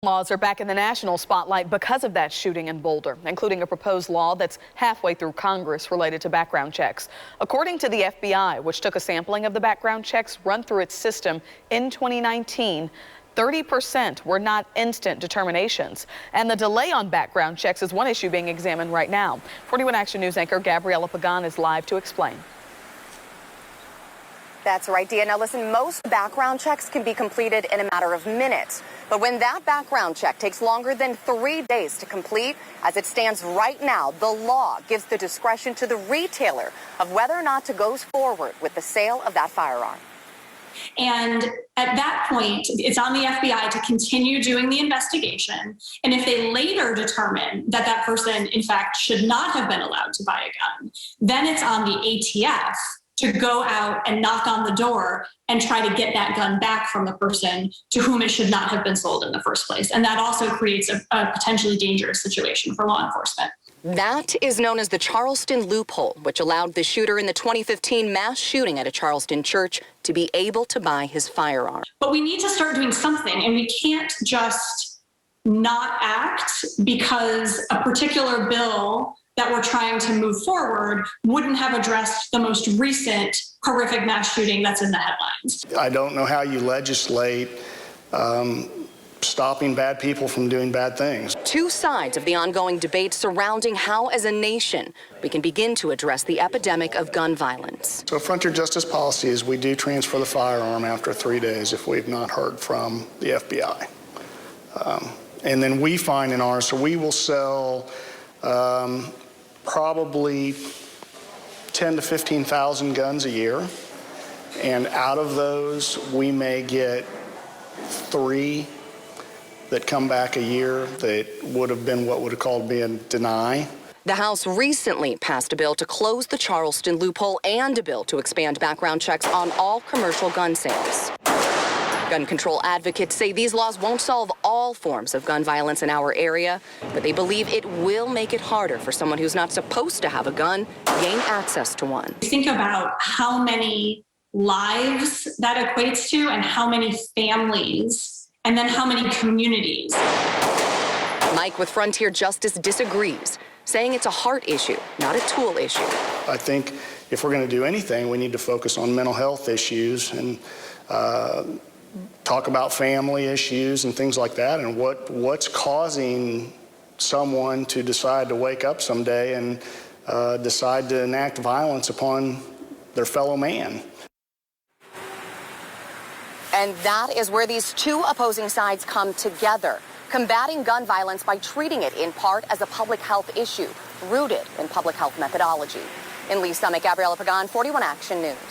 Laws are back in the national spotlight because of that shooting in Boulder, including a proposed law that's halfway through Congress related to background checks. According to the FBI, which took a sampling of the background checks run through its system in 2019, 30% were not instant determinations. And the delay on background checks is one issue being examined right now. 41 Action News anchor Gabriella Pagan is live to explain. That's right, Dia. Now listen, most background checks can be completed in a matter of minutes. But when that background check takes longer than 3 days to complete, as it stands right now, the law gives the discretion to the retailer of whether or not to go forward with the sale of that firearm. And at that point, it's on the FBI to continue doing the investigation. And if they later determine that that person, in fact, should not have been allowed to buy a gun, then it's on the ATF to go out and knock on the door and try to get that gun back from the person to whom it should not have been sold in the first place. And that also creates a potentially dangerous situation for law enforcement. That is known as the Charleston loophole, which allowed the shooter in the 2015 mass shooting at a Charleston church to be able to buy his firearm. But we need to start doing something, and we can't just not act because a particular bill that we're trying to move forward wouldn't have addressed the most recent horrific mass shooting that's in the headlines. I don't know how you legislate stopping bad people from doing bad things. Two sides of the ongoing debate surrounding how, as a nation, we can begin to address the epidemic of gun violence. So frontier justice policy is we do transfer the firearm after 3 days if we've not heard from the FBI. And then we find in ours, so we will sell probably 10 to 15,000 guns a year, and out of those we may get 3 that come back a year that would have been what would have called being deny. The House recently passed a bill to close the Charleston loophole and a bill to expand background checks on all commercial gun sales. Gun control advocates say these laws won't solve all forms of gun violence in our area, but they believe it will make it harder for someone who's not supposed to have a gun gain access to one. Think about how many lives that equates to and how many families and then how many communities. Mike with Frontier Justice disagrees, saying it's a heart issue, not a tool issue. I think if we're going to do anything, we need to focus on mental health issues and talk about family issues and things like that, and what's causing someone to decide to wake up someday and decide to enact violence upon their fellow man. And that is where these two opposing sides come together, combating gun violence by treating it in part as a public health issue, rooted in public health methodology. In Lee Summit, Gabriella Pagan, 41 Action News.